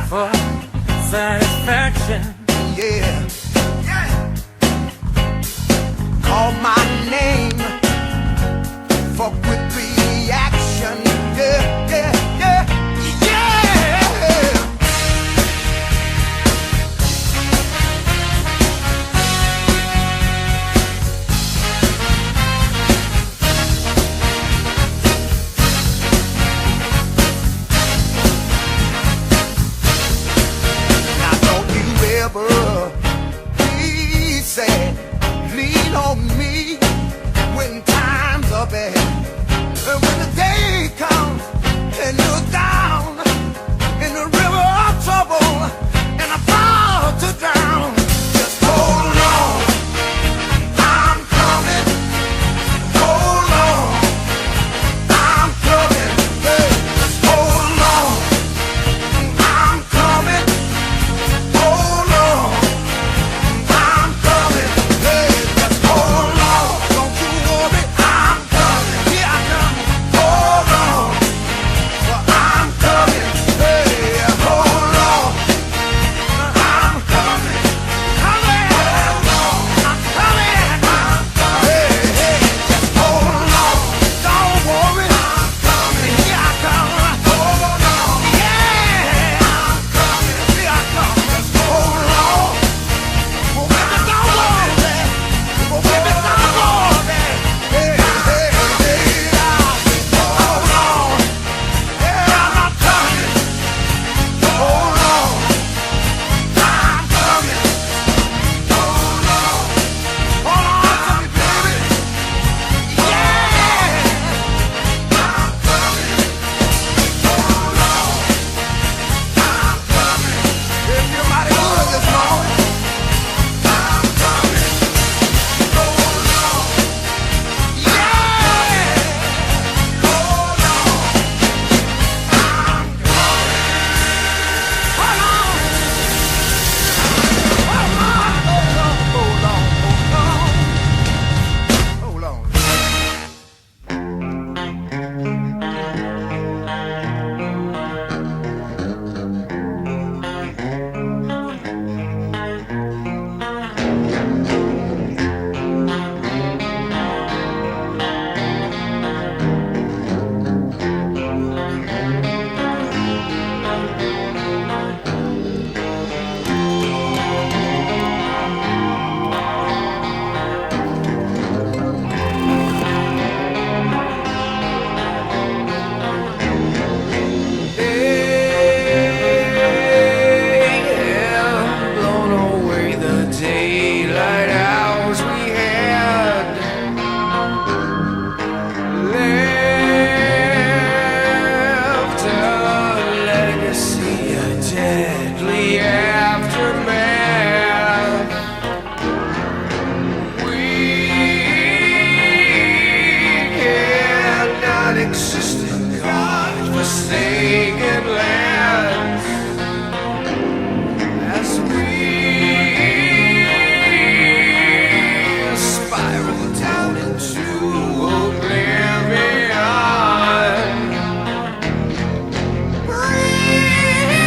for satisfaction. Yeah, yeah. Call my name, fuck with reaction. Yeah, yeah, yeah, yeah. Now don't you ever be sad, lean on me when times are bad. And when the day comes and you're down in the river of trouble and about to drown, just hold on, I'm coming. Hold on, I'm coming. Hey, just hold on, I'm coming. Hold on, I'm coming. Hey, just hold on, don't you worry, I'm coming. Here I come. Hold on, well, I'm coming. Hey, hold on, I'm coming. Coming, hold on, I'm coming. Hey, hey, just hold on, don't worry, I'm coming. Here I come. Hold on, yeah, I'm coming. Here I come. Just hold on. Well, baby, don't worry. Well, baby, don't worry. Hey, hey, hey, hold on. Yeah, I'm coming. Hold on, I'm coming. Hold on. Hold on to me, baby. Yeah, I'm coming. Hold on, I'm coming. If you're mighty good this morning, I'm coming. Hold on. Yeah, hold on, I'm coming. Hold on. Hold on. Yeah, blown away the daylight hours we had. Left a legacy, a deadly aftermath. We cannot exist in God-forsaken lands as we spiral down into oblivion. Breathe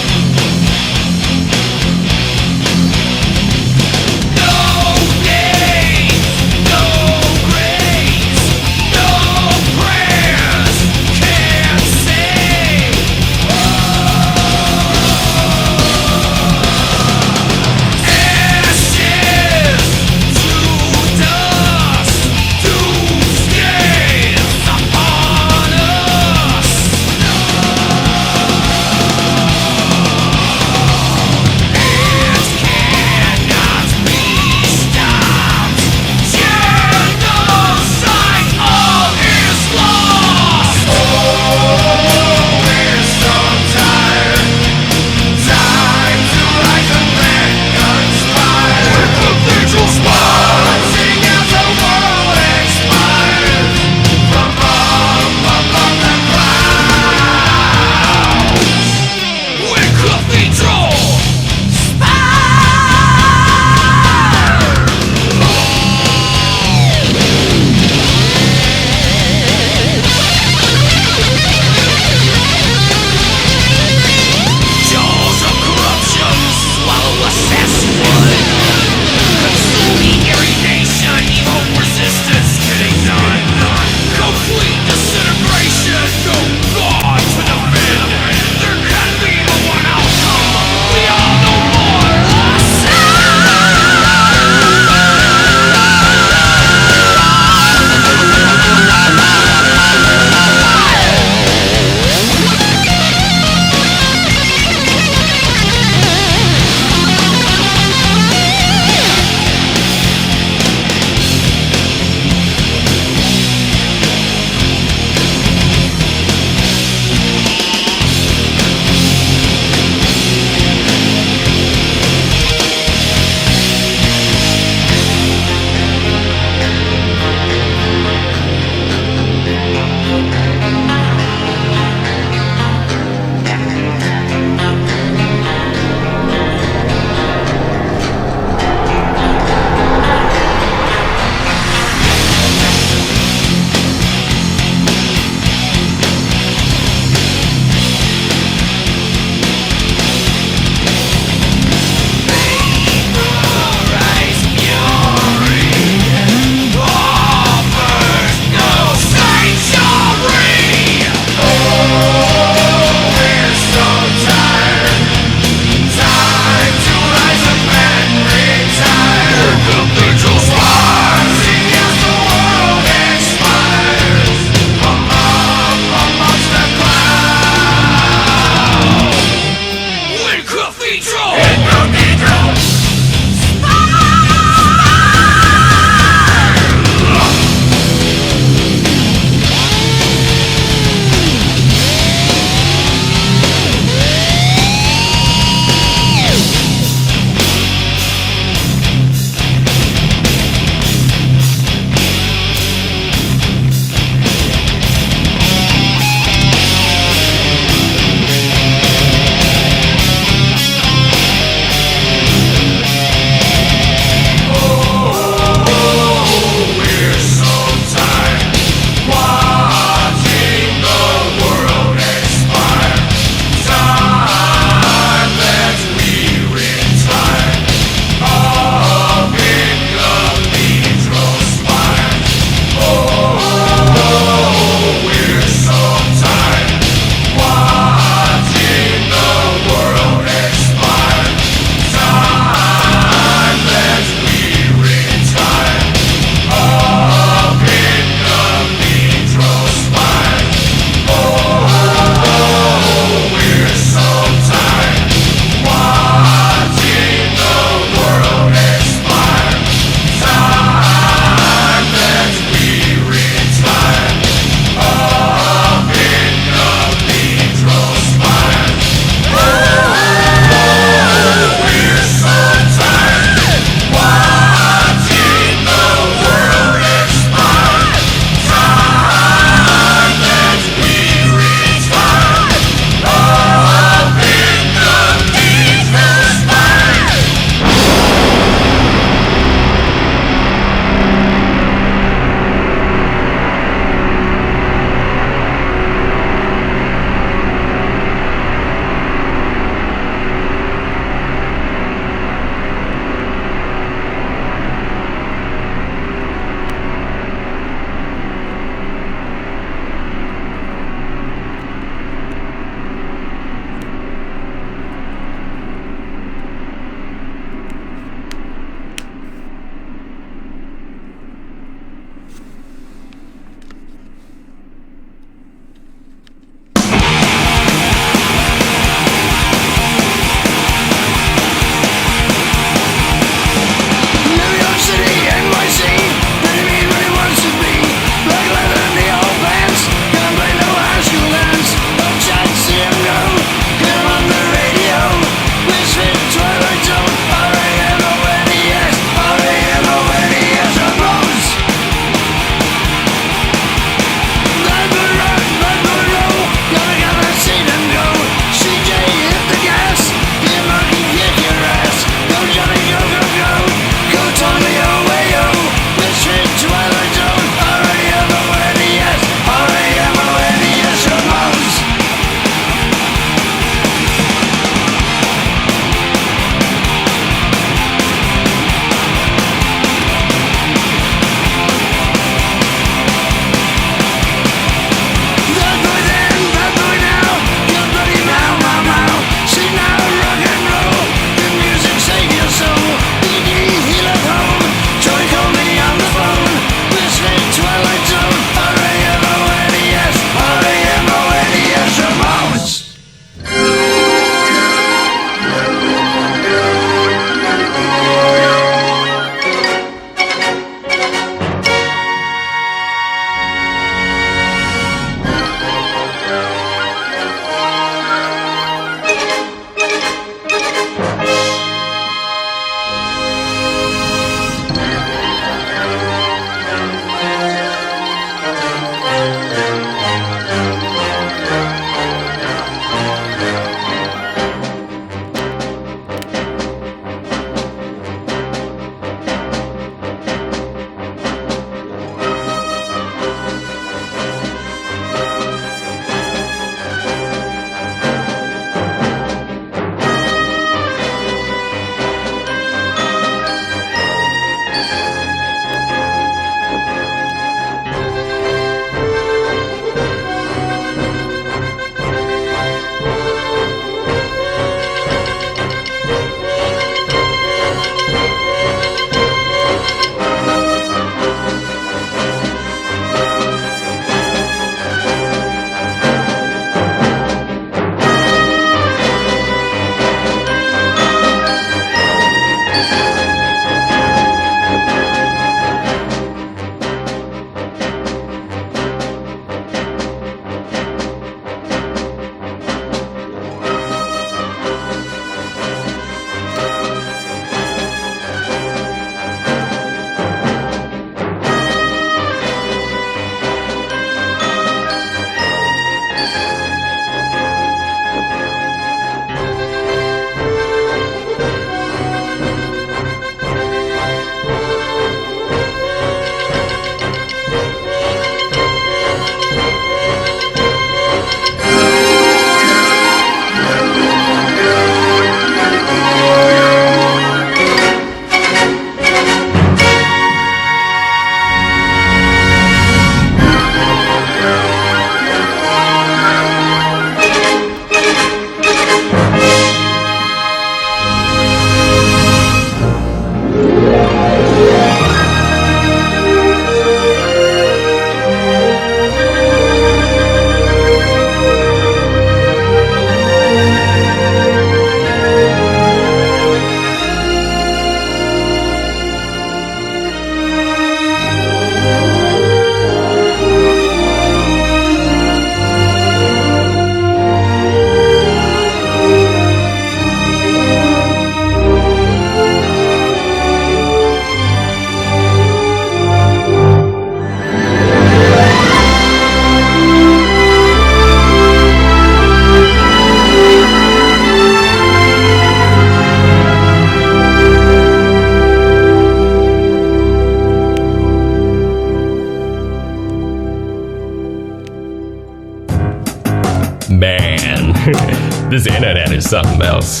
Man, this internet is something else.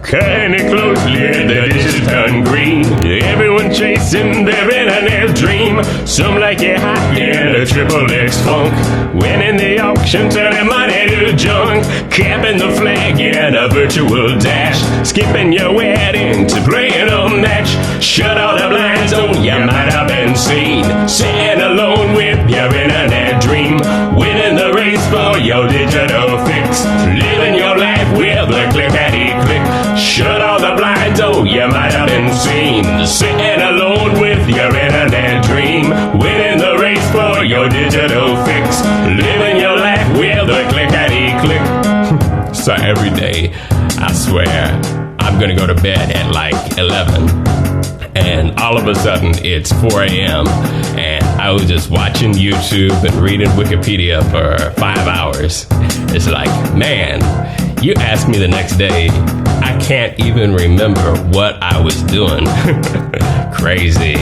Kinda closely, the dishes turn green. Everyone chasing their internet dream. Some like it hot in a triple X funk. Winning the auction, turning money to junk. Capping the flag in a virtual dash. Skipping your wedding to playing a match. Shut all the blinds, oh, you might have been seen. Sitting alone with your internet dream. Winning the race for your digital fix. Living your life with a clickety-click. Shut all the blinds, oh, you might have been seen. Sitting alone with your internet dream. Winning the race for your digital fix. Living your life with a clickety-click. So every day, I swear, I'm gonna go to bed at like 11. And all of a sudden, it's 4 a.m. And I was just watching YouTube and reading Wikipedia for 5 hours. It's like, man, you ask me the next day, I can't even remember what I was doing. Crazy.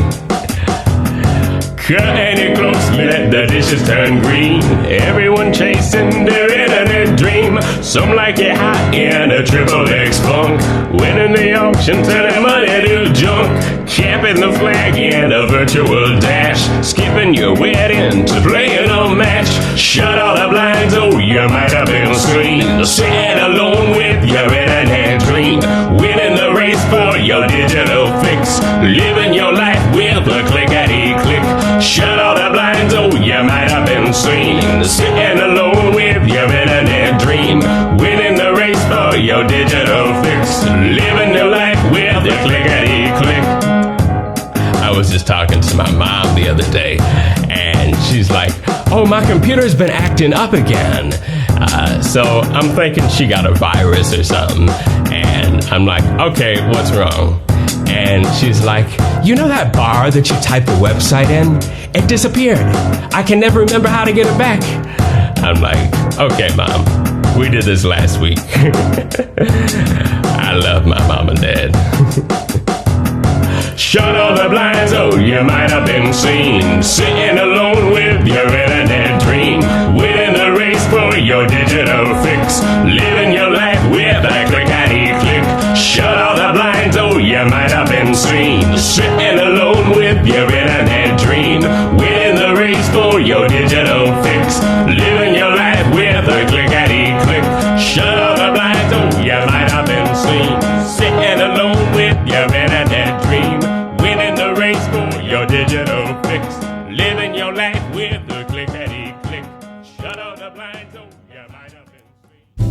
Cutting it closely, let the dishes turn green. Everyone chasing their internet dream. Some like it hot in a triple X funk. Winning the auction, turning money to junk. Capping the flag in a virtual dash. Skipping your wedding to playing a match. Shut all the blinds, oh, you might have been seen. Sitting alone with your internet dream. Winning the race for your digital fix. Living your life with a clickety-click. Shut all the blinds, oh, you might have been seen. Sitting alone with your internet dream. Winning the race for your digital fix. Living your life with a clickety-click. I was just talking to my mom the other day, and she's like, oh, my computer's been acting up again. So I'm thinking she got a virus or something. And I'm like, okay, what's wrong? And she's like, you know that bar that you typed the website in? It disappeared. I can never remember how to get it back. I'm like, okay, Mom, we did this last week. I love my mom and dad. Shut all the blinds, oh, you might have been seen. Sitting alone with your internet dream. Winning the race for your digital fix. Living your life with a clickety-click. Shut all the blinds, oh, you might have been seen. Sitting alone with your internet dream. Winning the race for your digital fix. Living your life with a clickety-click. Shut all the blinds, oh, you might have been seen. Sitting alone with your internet dream. Winning the race for your digital fix. Living your life with a clickety-click. Shut all the blinds, oh, you might have been seen.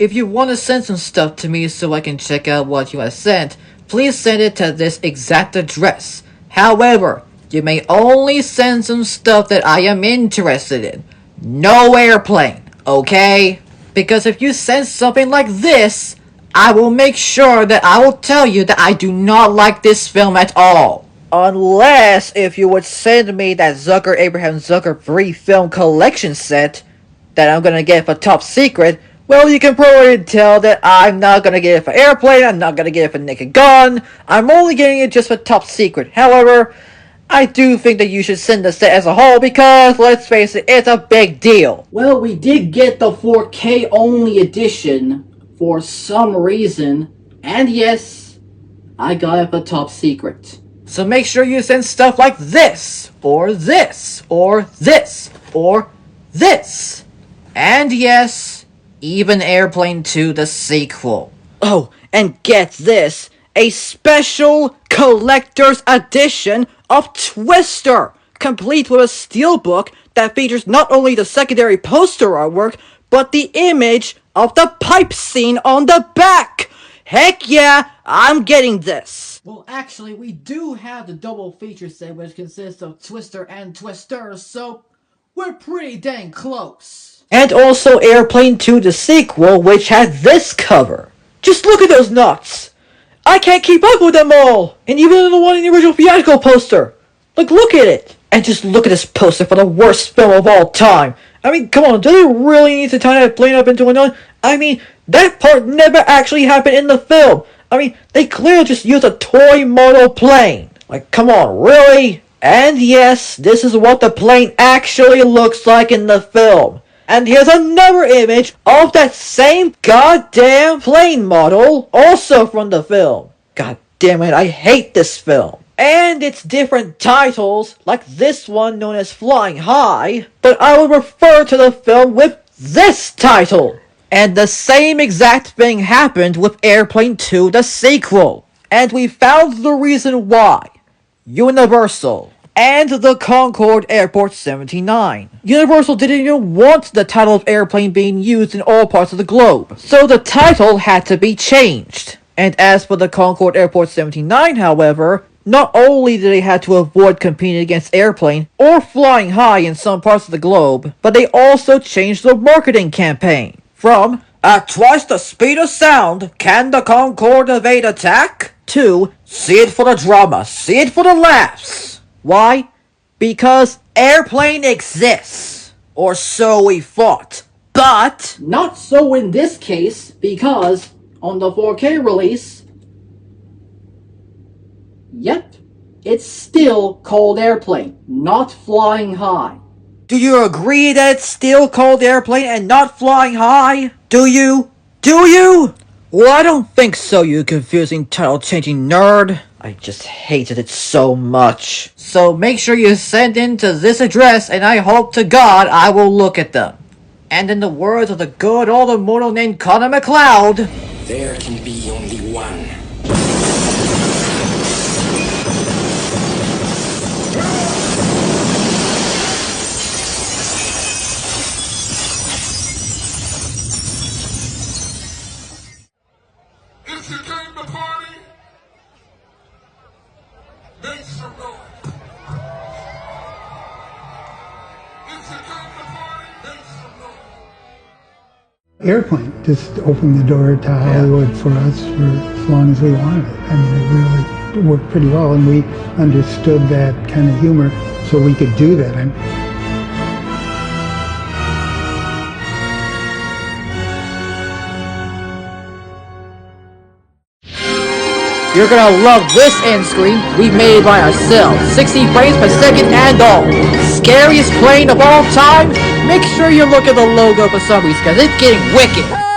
if you want to send some stuff to me so I can check out what you have sent, please send it to this exact address. However, you may only send some stuff that I am interested in. No airplane, okay? Because if you send something like this, I will make sure that I will tell you that I do not like this film at all. Unless if you would send me that Zucker Abraham Zucker 3 film collection set that I'm gonna get for top secret, well, you can probably tell that I'm not gonna get it for Airplane, I'm not gonna get it for Naked Gun, I'm only getting it just for top secret. However, I do think that you should send the set as a whole because, let's face it, it's a big deal. Well, we did get the 4K only edition for some reason, and yes, I got it for top secret. So make sure you send stuff like this, or this, or this, or this. And yes, even Airplane 2 the sequel. Oh, and get this, a special collector's edition of Twister, complete with a steelbook that features not only the secondary poster artwork, but the image of the pipe scene on the back. Heck yeah, I'm getting this. Well, actually, we do have the double feature set, which consists of Twister and Twister, so we're pretty dang close. And also Airplane 2 the sequel, which has this cover. Just look at those nuts. I can't keep up with them all. And even the one in the original theatrical poster. Like, look at it. And just look at this poster for the worst film of all time. I mean, come on, do they really need to tie that plane up into another? I mean, that part never actually happened in the film. I mean, they clearly just used a toy model plane. Like, come on, really? And yes, this is what the plane actually looks like in the film. And here's another image of that same goddamn plane model, also from the film. God damn it, I hate this film. And its different titles, like this one known as Flying High, but I would refer to the film with this title. And the same exact thing happened with Airplane 2 the sequel. And we found the reason why. Universal. And the Concorde Airport 79. Universal didn't even want the title of Airplane being used in all parts of the globe, so the title had to be changed. And as for the Concorde Airport 79, however, not only did they have to avoid competing against Airplane or Flying High in some parts of the globe, but they also changed the marketing campaign from "At twice the speed of sound, can the Concorde evade attack?" to "See it for the drama, see it for the laughs." Why? Because Airplane exists. Or so we thought. But not so in this case, because on the 4K release, yep, it's still called Airplane, not Flying High. Do you agree that it's still called Airplane and not Flying High? Do you? Do you? Well, I don't think so, you confusing title-changing nerd. I just hated it so much. So make sure you send in to this address, and I hope to God I will look at them. And in the words of the good old immortal named Connor McLeod, there can be only one. If you came to party, make some noise. If you came to party, make some noise. Airplane just opened the door to Hollywood for us for as long as we wanted it. I mean, it really worked pretty well, and we understood that kind of humor, so we could do that. you're gonna love this end screen we made by ourselves. 60 frames per second and all. Scariest plane of all time? Make sure you look at the logo for some reason, because it's getting wicked.